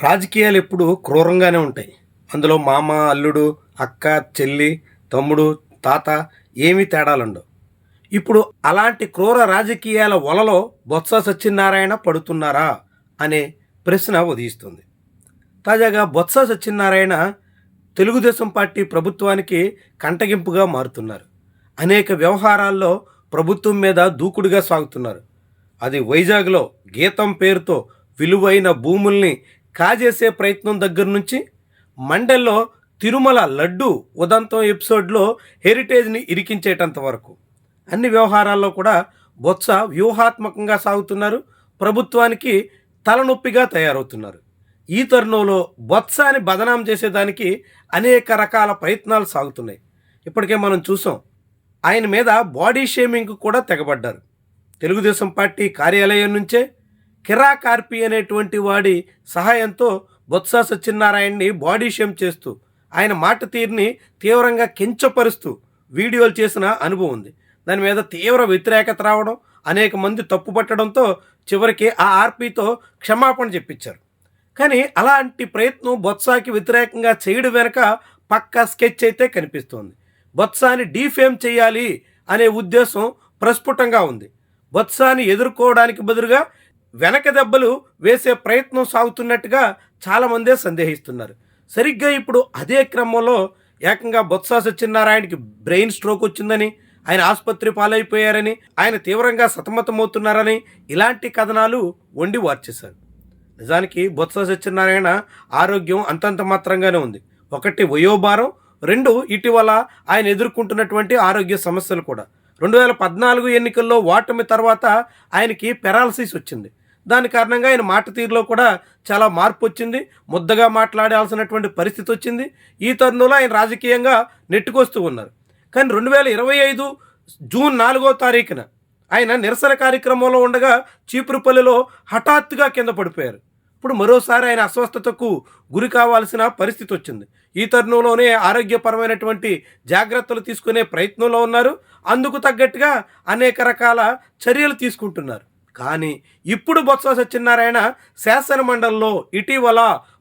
రాజకీయాలు ఎప్పుడు క్రూరంగానే ఉంటాయి. అందులో మామ, అల్లుడు, అక్క, చెల్లి, తమ్ముడు, తాత ఏమీ తేడాలుండవు. ఇప్పుడు అలాంటి క్రూర రాజకీయాల వలలో బొత్స సత్యనారాయణ పడుతున్నారా అనే ప్రశ్న ఉదయిస్తుంది. తాజాగా బొత్స సత్యనారాయణ తెలుగుదేశం పార్టీ ప్రభుత్వానికి కంటగింపుగా మారుతున్నారు. అనేక వ్యవహారాల్లో ప్రభుత్వం మీద దూకుడుగా సాగుతున్నారు. అది వైజాగ్లో గీతం పేరుతో విలువైన భూముల్ని కాజేసే ప్రయత్నం దగ్గర నుంచి మండల్లో తిరుమల లడ్డు ఉదంతం ఎపిసోడ్లో హెరిటేజ్ని ఇరికించేటంత వరకు అన్ని వ్యవహారాల్లో కూడా బొత్స వ్యూహాత్మకంగా సాగుతున్నారు. ప్రభుత్వానికి తలనొప్పిగా తయారవుతున్నారు. ఈ తరుణంలో బొత్సాని బదనాం చేసేదానికి అనేక రకాల ప్రయత్నాలు సాగుతున్నాయి. ఇప్పటికే మనం చూసాం, ఆయన మీద బాడీ షేమింగ్ కూడా తెగబడ్డారు. తెలుగుదేశం పార్టీ కార్యాలయం నుంచే కిరా కార్పి అనేటువంటి వాడి సహాయంతో బొత్స సత్యనారాయణని బాడీ షేమ్ చేస్తూ ఆయన మాట తీరుని తీవ్రంగా కించపరుస్తూ వీడియోలు చేసిన అనుభవం ఉంది. దాని మీద తీవ్ర వ్యతిరేకత రావడం, అనేక మంది తప్పుపట్టడంతో చివరికి ఆ ఆర్పీతో క్షమాపణ చెప్పించారు. కానీ అలాంటి ప్రయత్నం బొత్సాకి వ్యతిరేకంగా చేయడం వెనక పక్కా స్కెచ్ అయితే కనిపిస్తోంది. బొత్సాని డీఫేమ్ చేయాలి అనే ఉద్దేశం ప్రస్ఫుటంగా ఉంది. బొత్సాని ఎదుర్కోవడానికి బదులుగా వెనక దెబ్బలు వేసే ప్రయత్నం సాగుతున్నట్టుగా చాలామందే సందేహిస్తున్నారు. సరిగ్గా ఇప్పుడు అదే క్రమంలో ఏకంగా బొత్స సత్యనారాయణకి బ్రెయిన్ స్ట్రోక్ వచ్చిందని, ఆయన ఆసుపత్రి పాలైపోయారని, ఆయన తీవ్రంగా సతమతమవుతున్నారని ఇలాంటి కథనాలు వండి వార్చేశారు. నిజానికి బొత్స సత్యనారాయణ ఆరోగ్యం అంతంత మాత్రంగానే ఉంది. ఒకటి వయోభారం, రెండు ఇటీవల ఆయన ఎదుర్కొంటున్నటువంటి ఆరోగ్య సమస్యలు కూడా. 2014 ఎన్నికల్లో ఓటమి తర్వాత ఆయనకి పెరాలసిస్ వచ్చింది. దాని కారణంగా ఆయన మాట తీరులో కూడా చాలా మార్పు వచ్చింది. ముద్దగా మాట్లాడాల్సినటువంటి పరిస్థితి వచ్చింది. ఈ తరుణంలో ఆయన రాజకీయంగా నెట్టుకొస్తూ ఉన్నారు. కానీ 2025 జూన్ 4వ తారీఖున ఆయన నిరసన కార్యక్రమంలో ఉండగా చీపురుపల్లిలో హఠాత్తుగా కింద పడిపోయారు. ఇప్పుడు మరోసారి ఆయన అస్వస్థతకు గురి కావాల్సిన పరిస్థితి వచ్చింది. ఈ తరుణంలోనే ఆరోగ్యపరమైనటువంటి జాగ్రత్తలు తీసుకునే ప్రయత్నంలో ఉన్నారు. అందుకు తగ్గట్టుగా అనేక రకాల చర్యలు తీసుకుంటున్నారు. కానీ ఇప్పుడు బొత్స సత్యనారాయణ శాసన మండలిలో ఇటీవల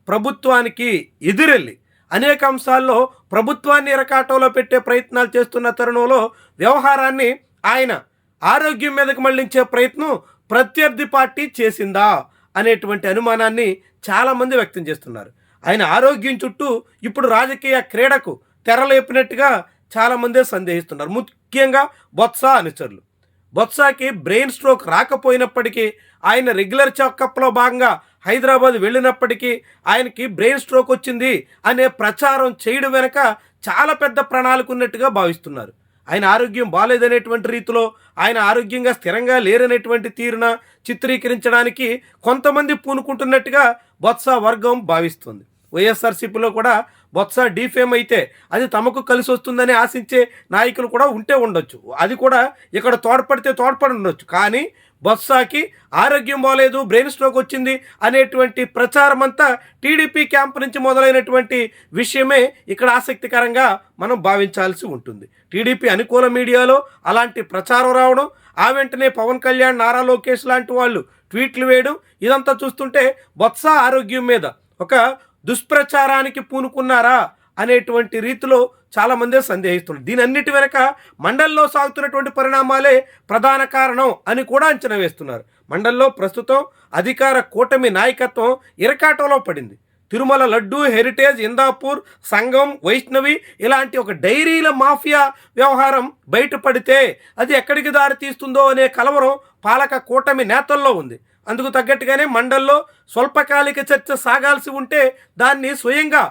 ప్రభుత్వానికి ఎదురెళ్ళి అనేక అంశాల్లో ప్రభుత్వాన్ని ఇరకాటంలో పెట్టే ప్రయత్నాలు చేస్తున్న తరుణంలో వ్యవహారాన్ని ఆయన ఆరోగ్యం మీదకు మళ్లించే ప్రయత్నం ప్రత్యర్థి పార్టీ చేసిందా అనేటువంటి అనుమానాన్ని చాలామంది వ్యక్తం చేస్తున్నారు. ఆయన ఆరోగ్యం చుట్టూ ఇప్పుడు రాజకీయ క్రీడకు తెరలేపినట్టుగా చాలామందే సందేహిస్తున్నారు. ముఖ్యంగా బొత్స అనుచరులు. బొత్సకి బ్రెయిన్ స్ట్రోక్ రాకపోయినప్పటికీ, ఆయన రెగ్యులర్ చెకప్లో భాగంగా హైదరాబాద్ వెళ్ళినప్పటికీ ఆయనకి బ్రెయిన్ స్ట్రోక్ వచ్చింది అనే ప్రచారం చేయడం వెనక చాలా పెద్ద ప్రణాళిక ఉన్నట్టుగా భావిస్తున్నారు. ఆయన ఆరోగ్యం బాగాలేదనేటువంటి రీతిలో, ఆయన ఆరోగ్యంగా స్థిరంగా లేరనేటువంటి తీరున చిత్రీకరించడానికి కొంతమంది పూనుకుంటున్నట్టుగా బొత్స వర్గం భావిస్తుంది. వైఎస్ఆర్సీపీలో కూడా బొత్స డీఫేమ్ అయితే అది తమకు కలిసి వస్తుందని ఆశించే నాయకులు కూడా ఉంటే ఉండొచ్చు. అది కూడా ఇక్కడ తోడ్పడితే తోడ్పడి ఉండొచ్చు. కానీ బొత్సకి ఆరోగ్యం బాగలేదు, బ్రెయిన్ స్ట్రోక్ వచ్చింది అనేటువంటి ప్రచారం అంతా టీడీపీ క్యాంప్ నుంచి మొదలైనటువంటి విషయమే ఇక్కడ ఆసక్తికరంగా మనం భావించాల్సి ఉంటుంది. టీడీపీ అనుకూల మీడియాలో అలాంటి ప్రచారం రావడం, ఆ వెంటనే పవన్ కళ్యాణ్, నారా లోకేష్ లాంటి వాళ్ళు ట్వీట్లు వేయడం, ఇదంతా చూస్తుంటే బొత్స ఆరోగ్యం మీద ఒక దుష్ప్రచారానికి పూనుకున్నారా అనేటువంటి రీతిలో చాలామందే సందేహిస్తున్నారు. దీని అన్నిటి వెనక మండలిలో సాగుతున్నటువంటి పరిణామాలే ప్రధాన కారణం అని కూడా అంచనా వేస్తున్నారు. మండలిలో ప్రస్తుతం అధికార కూటమి నాయకత్వం ఇరకాటంలో పడింది. తిరుమల లడ్డు, హెరిటేజ్, ఇందాపూర్, సంఘం, వైష్ణవి ఇలాంటి ఒక డైరీల మాఫియా వ్యవహారం బయటపడితే అది ఎక్కడికి దారి తీస్తుందో అనే కలవరం పాలక కూటమి నేతల్లో ఉంది. అందుకు తగ్గట్టుగానే మండల్లో స్వల్పకాలిక చర్చ సాగాల్సి ఉంటే దాన్ని స్వయంగా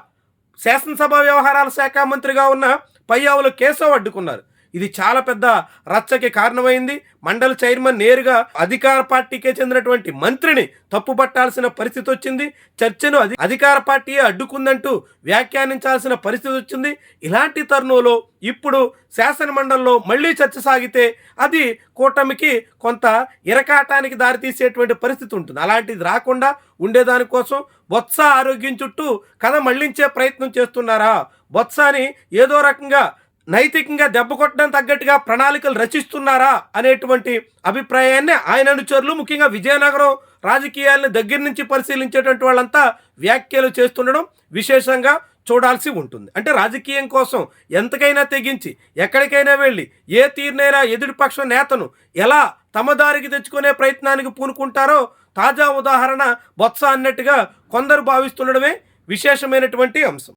శాసనసభ వ్యవహారాల శాఖ మంత్రిగా ఉన్న పయ్యావుల కేశవ్ అడ్డుకున్నారు. ఇది చాలా పెద్ద రచ్చకి కారణమైంది. మండలి చైర్మన్ నేరుగా అధికార పార్టీకే చెందినటువంటి మంత్రిని తప్పుపట్టాల్సిన పరిస్థితి వచ్చింది. చర్చను అధికార పార్టీయే అడ్డుకుందంటూ వ్యాఖ్యానించాల్సిన పరిస్థితి వచ్చింది. ఇలాంటి తరుణంలో ఇప్పుడు శాసన మండలిలో మళ్ళీ చర్చ సాగితే అది కూటమికి కొంత ఇరకాటానికి దారితీసేటువంటి పరిస్థితి ఉంటుంది. అలాంటిది రాకుండా ఉండేదానికోసం బొత్స ఆరోగ్యం చుట్టూ కథ మళ్లించే ప్రయత్నం చేస్తున్నారా, బొత్సని ఏదో రకంగా నైతికంగా దెబ్బ కొట్టడం తగ్గట్టుగా ప్రణాళికలు రచిస్తున్నారా అనేటువంటి అభిప్రాయాన్ని ఆయన అనుచరులు, ముఖ్యంగా విజయనగరం రాజకీయాలను దగ్గర నుంచి పరిశీలించేటువంటి వాళ్ళంతా వ్యాఖ్యలు చేస్తుండడం విశేషంగా చూడాల్సి ఉంటుంది. అంటే రాజకీయం కోసం ఎంతకైనా తెగించి ఎక్కడికైనా వెళ్ళి ఏ తీరునైనా ఎదుటిపక్ష నేతను ఎలా తమ దారికి తెచ్చుకునే ప్రయత్నానికి పూనుకుంటారో తాజా ఉదాహరణ బొత్స అన్నట్టుగా కొందరు భావిస్తుండడమే విశేషమైనటువంటి అంశం.